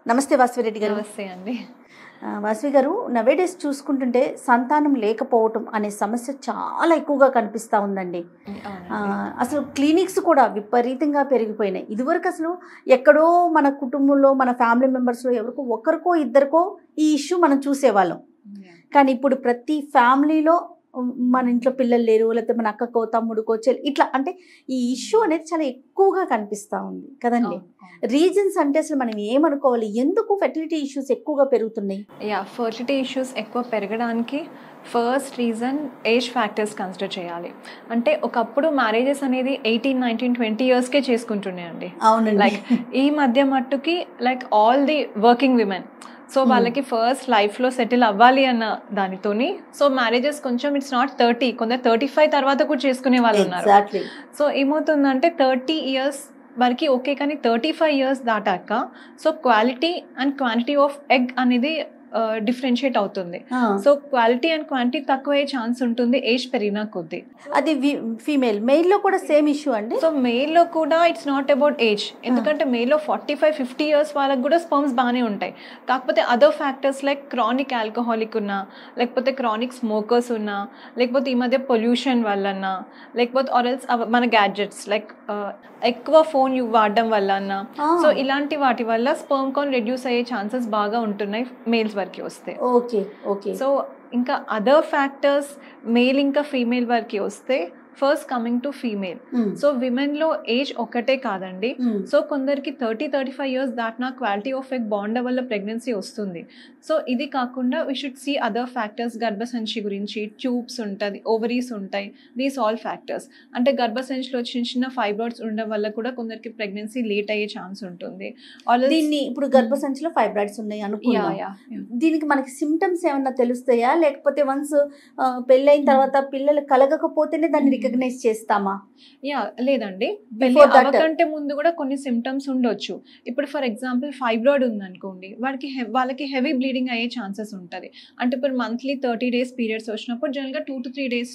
నమస్తే వాసవిరెడ్డి గారు. నమస్తే అండి. వాసవి గారు, నవేడేస్ చూసుకుంటుంటే సంతానం లేకపోవటం అనే సమస్య చాలా ఎక్కువగా కనిపిస్తూ ఉందండి. అవునండి. అసలు క్లినిక్స్ కూడా విపరీతంగా పెరిగిపోయినాయి. ఇదివరకు అసలు ఎక్కడో మన కుటుంబంలో మన ఫ్యామిలీ మెంబర్స్లో ఎవరికో ఒకరికో ఇద్దరికో ఈ ఇష్యూ మనం చూసేవాళ్ళం. కానీ ఇప్పుడు ప్రతి ఫ్యామిలీలో మన ఇంట్లో పిల్లలు లేరు, లేకపోతే మన అక్కకో తమ్ముడుకో ఇట్లా అంటే ఈ ఇష్యూ అనేది చాలా ఎక్కువగా కనిపిస్తూ ఉంది కదండి. రీజన్స్ అంటే అసలు మనం ఏమనుకోవాలి, ఎందుకు ఫెర్టిలిటీ ఇష్యూస్ ఎక్కువగా పెరుగుతున్నాయి? ఫర్టిలిటీ ఇష్యూస్ ఎక్కువ పెరగడానికి first reason age factors consider చేయాలి. అంటే ఒకప్పుడు మ్యారేజెస్ అనేది 18, 19, 20 ఇయర్స్కే చేసుకుంటున్నాయండి. అవునండి. లైక్ ఈ మధ్య మట్టుకి like all the working women, so వాళ్ళకి ఫస్ట్ లైఫ్లో సెటిల్ అవ్వాలి అన్న దానితోని సో మ్యారేజెస్ కొంచెం ఇట్స్ నాట్ 30, కొందరు 35 తర్వాత కూడా చేసుకునే వాళ్ళు ఉన్నారు. సో ఏమవుతుందంటే 30 ఇయర్స్ వరకు ఓకే, కానీ 35 ఇయర్స్ దాటాక so quality and quantity of egg అనేది డిఫరెన్షియేట్ అవుతుంది. సో క్వాలిటీ అండ్ క్వాంటిటీ తక్కువ అయ్యే ఛాన్స్ ఉంటుంది ఏజ్ పెరిగిన కొద్దీ. అది ఫీమేల్ మెయిల్లో కూడా సేమ్ ఇష్యూ అండి. సో మెయిల్లో కూడా ఇట్స్ నాట్ అబౌట్ ఏజ్, ఎందుకంటే మెయిల్లో 45, 50 ఇయర్స్ వాళ్ళకి కూడా స్పర్మ్స్ బాగానే ఉంటాయి. కాకపోతే other factors like chronic alcoholic ఉన్నా, లేకపోతే క్రానిక్ స్మోకర్స్ ఉన్నా, లేకపోతే ఈ మధ్య పొల్యూషన్ వల్లన్నా, లేకపోతే ఆర్ఎల్స్ మన గ్యాడ్జెట్స్ లైక్ ఎక్కువ ఫోన్ వాడడం వల్ల అన్నా, సో ఇలాంటి వాటి వల్ల స్పర్మ్ కౌంట్ రెడ్యూస్ అయ్యే ఛాన్సెస్ బాగా ఉంటున్నాయి మేల్స్ వరకు వస్తే. Okay okay. సో ఇంకా అదర్ ఫ్యాక్టర్స్ మేల్ ఇంకా ఫీమేల్ వరకు వస్తే first coming to female. So విమెన్లో ఏజ్ ఒక్కటే కాదండి. సో కొందరికి 30, 35 ఇయర్స్ దాటినా క్వాలిటీ ఆఫ్ ఎగ్ బాగుండడం వల్ల ప్రెగ్నెన్సీ వస్తుంది. సో ఇది కాకుండా we should see other factors. గర్భసంచి గురించి ట్యూబ్స్ ఉంటుంది, ఓవరీస్ ఉంటాయి, దీస్ ఆల్ ఫ్యాక్టర్స్. అంటే గర్భసంచిలో చిన్న చిన్న ఫైబ్రాయిడ్స్ ఉండడం వల్ల కూడా కొందరికి ప్రెగ్నెన్సీ లేట్ అయ్యే ఛాన్స్ ఉంటుంది. దీన్ని ఇప్పుడు గర్భసంచిలో ఫైబ్రాయిడ్స్ ఉన్నాయి అనుకుందాం, దీనికి మనకి సిమ్టమ్స్ ఏమన్నా తెలుస్తాయా, లేకపోతే వన్స్ పెళ్ళైన తర్వాత పిల్లలు కలగకపోతేనే దాన్ని రికగ్నైజ్ చేస్తామా? లేదండి, కంటే ముందు కూడా కొన్ని సిమ్టమ్స్ ఉండొచ్చు. ఇప్పుడు ఫర్ ఎగ్జాంపుల్ ఫైబ్రాయిడ్ ఉందనుకోండి, వాళ్ళకి హెవీ బ్లీడింగ్ అయ్యే ఛాన్సెస్ ఉంటుంది. అంటే ఇప్పుడు మంత్లీ 30 days పీరియడ్స్ వచ్చినప్పుడు జనరల్గా 2 to 3 days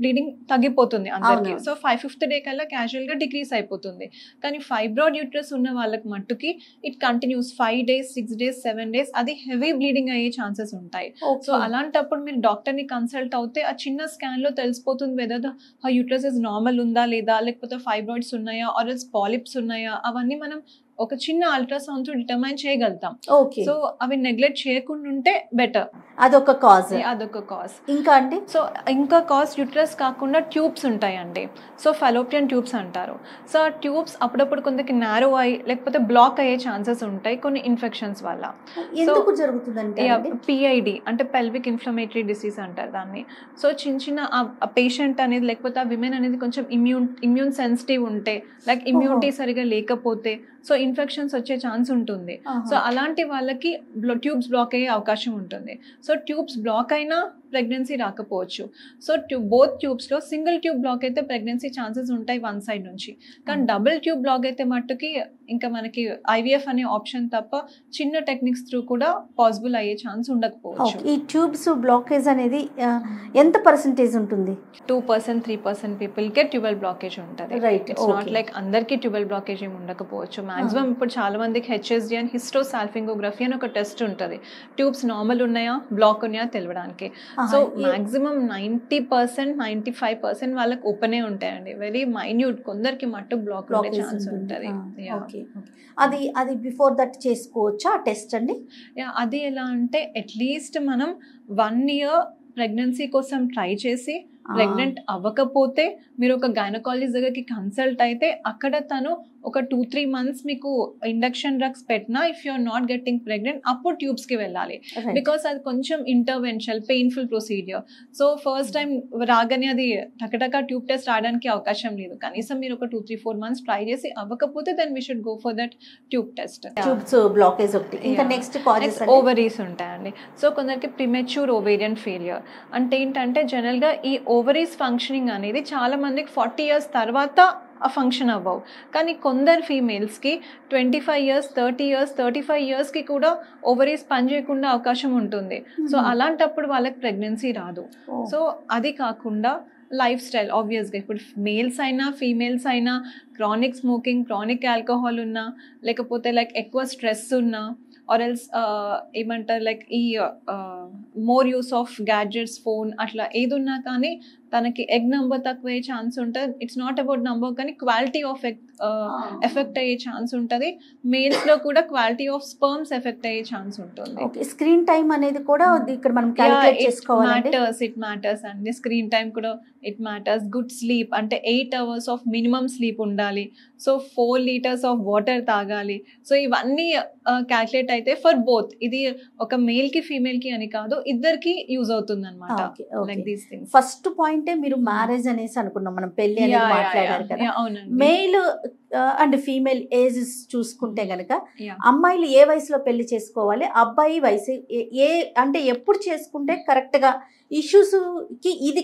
బ్లీడింగ్ తగ్గిపోతుంది అందరికి. సో 5th day కల్లా క్యాజువల్గా డిక్రీస్ అయిపోతుంది. కానీ ఫైబ్రాయిడ్ యూట్రస్ ఉన్న వాళ్ళకి మట్టుకి it continues 5 days, 6 days, 7 days, అది హెవీ బ్లీడింగ్ అయ్యే ఛాన్సెస్ ఉంటాయి. సో అలాంటప్పుడు మీరు డాక్టర్ని కన్సల్ట్ అవుతే ఆ చిన్న స్కాన్లో తెలిసిపోతుంది whether the uterus is normal ఉందా లేదా, లేకపోతే ఫైబ్రాయిడ్స్ ఉన్నాయా ఆర్ ఎల్స్ పాలిప్స్ ఉన్నాయా, అవన్నీ మనం ఒక చిన్న అల్ట్రాసౌండ్ తో డిటర్మైన్ చేయగలుగుతాం. సో అవి నెగ్లెక్ట్ చేయకుండా ఉంటే బెటర్. అదొక కాజ్. ఇంకా అండి, సో ఇంకా కాజ్ యూట్రస్ కాకుండా ట్యూబ్స్ ఉంటాయండి. సో ఫెలోపియన్ ట్యూబ్స్ అంటారు. సో ఆ ట్యూబ్స్ అప్పుడప్పుడు కొందరికి నారో అయ్యి లేకపోతే బ్లాక్ అయ్యే ఛాన్సెస్ ఉంటాయి కొన్ని ఇన్ఫెక్షన్స్ వల్ల. ఎందుకు జరుగుతుందంటే PID అంటే పెల్విక్ ఇన్ఫ్లమేటరీ డిసీజ్ అంటారు దాన్ని. సో చిన్న చిన్న ఆ పేషెంట్ అనేది లేకపోతే ఆ విమెన్ అనేది కొంచెం ఇమ్యూన్ సెన్సిటివ్ ఉంటే, లైక్ ఇమ్యూనిటీ సరిగా లేకపోతే సో ఇన్ఫెక్షన్స్ వచ్చే ఛాన్స్ ఉంటుంది. సో అలాంటి వాళ్ళకి ట్యూబ్స్ బ్లాక్ అయ్యే అవకాశం ఉంటుంది. సో ట్యూబ్స్ బ్లాక్ అయినా ప్రెగ్నెన్సీ రాకపోవచ్చు. సో బోత్ ట్యూబ్స్లో సింగిల్ ట్యూబ్ బ్లాక్ అయితే ప్రెగ్నెన్సీ ఛాన్సెస్ ఉంటాయి వన్ సైడ్ నుంచి. కానీ డబుల్ ట్యూబ్ బ్లాక్ అయితే మట్టుకి ఇంకా మనకి IVF అనే ఆప్షన్ తప్ప చిన్న టెక్నిక్స్ త్రూ కూడా పాసిబుల్ అయ్యే ఛాన్స్ ఉండకపోవచ్చు. ఈ ట్యూబ్స్ బ్లాకేజ్ అనేది ఎంత పర్సెంటేజ్ ఉంటుంది? 2%, 3% పీపుల్కే ట్యూబల్ బ్లాకేజ్ ఉంటుంది. ఇట్స్ నాట్ లైక్ అందరికీ ట్యూబల్ బ్లాకేజ్ ఏమి ఉండకపోవచ్చు. మాక్సిమం ఇప్పుడు చాలా మందికి HSG అని హిస్టోసాల్ఫింగోగ్రఫీ అని ఒక టెస్ట్ ఉంటుంది, ట్యూబ్స్ నార్మల్ ఉన్నాయా బ్లాక్ ఉన్నాయా తెలియడానికి. సో మాక్సిమం 90%, 95% వాళ్ళకి ఓపెనే ఉంటాయండి. వెరీ మైన్యూట్ కొందరికి మట్టు బ్లాక్ ఉండే ఛాన్స్ ఉంటుంది. అది బిఫోర్ దట్ చేసుకోవచ్చా టెస్ట్ అండి? అది ఎలా అంటే అట్లీస్ట్ మనం 1 year ప్రెగ్నెన్సీ కోసం ట్రై చేసి ప్రెగ్నెంట్ అవ్వకపోతే మీరు ఒక గైనకాలజిస్ట్ దగ్గరికి కన్సల్ట్ అయితే అక్కడ తను ఒక 2-3 months మీకు ఇండక్షన్ డ్రగ్స్ పెట్టినా if you are not getting pregnant అప్పుడు ట్యూబ్స్కి వెళ్ళాలి. బికాస్ అది కొంచెం interventional painful procedure. So first time రాగానే అది టకటక ట్యూబ్ టెస్ట్ రావడానికి అవకాశం లేదు. కనీసం మీరు ఒక 2-3-4 months ట్రై చేసి అవ్వకపోతే then we should go for that tube test. Tubes blockage ఒకటి. ఇంకా నెక్స్ట్ కాజెస్ ఓవరీస్ ఉంటాయండి. సో కొందరికి ప్రిమెచ్యూర్ ఓవేరియన్ ఫెయిలియర్ అంటే ఏంటంటే జనరల్గా ఈ ఓవరీస్ ఫంక్షనింగ్ అనేది చాలా మందికి 40 years తర్వాత ఆ ఫంక్షన్ అవ్వవు. కానీ కొందరు ఫీమేల్స్కి 25 years, 30 years, 35 yearsకి కూడా ఓవరీస్ పని చేయకుండా అవకాశం ఉంటుంది. సో అలాంటప్పుడు వాళ్ళకి ప్రెగ్నెన్సీ రాదు. సో అది కాకుండా లైఫ్ స్టైల్ ఆబ్వియస్గా ఇప్పుడు మేల్స్ అయినా ఫీమేల్స్ అయినా క్రానిక్ స్మోకింగ్, క్రానిక్ ఆల్కహాల్ ఉన్నా, లేకపోతే లైక్ ఎక్కువ స్ట్రెస్ ఉన్నా, ఆర్ ఎల్స్ ఏమంటారు లైక్ ఈ more use of gadgets, phone అట్లా ఏది ఉన్నా కానీ తనకి ఎగ్ నంబర్ తక్కువ అయ్యే ఛాన్స్ ఉంటుంది. ఇట్స్ నాట్ అబౌట్ నంబర్, కానీ క్వాలిటీ ఆఫ్ ఎఫెక్ట్ అయ్యే ఛాన్స్ ఉంటుంది. మేల్స్ లో కూడా క్వాలిటీ ఆఫ్ స్పర్మ్స్ ఎఫెక్ట్ అయ్యే ఛాన్స్ ఉంటుంది. స్క్రీన్ టైం అనేది కూడా ఇక్కడ మనం క్యాలిక్యులేట్ చేసుకోవాలి. ఇట్ మ్యాటర్స్ అండి. స్క్రీన్ టైం కూడా ఇట్ మ్యాటర్స్. గుడ్ స్లీప్ అంటే 8 hours ఆఫ్ మినిమం స్లీప్ ఉండాలి. సో 4 liters ఆఫ్ వాటర్ తాగాలి. సో ఇవన్నీ క్యాల్కులేట్ అయితే ఫర్ బోత్, ఇది ఒక మేల్ కి ఫీమేల్ కి అని కాదు, ఇద్దరికి యూజ్ అవుతుంది అనమాట. Like these things. ఫస్ట్ పాయింటే మీరు మ్యారేజ్ అనేసి అనుకున్నాం, మనం పెళ్లి అనేది మాట్లాడారు కదా. మేల్ అండ్ ఫీమేల్ ఏజెస్ చూసుకుంటే గనక అమ్మాయిలు ఏ వయసులో పెళ్లి చేసుకోవాలి, అబ్బాయి వయసు ఏ అంటే ఎప్పుడు చేసుకుంటే కరెక్ట్ గా ఇష్యూస్ కి ఇది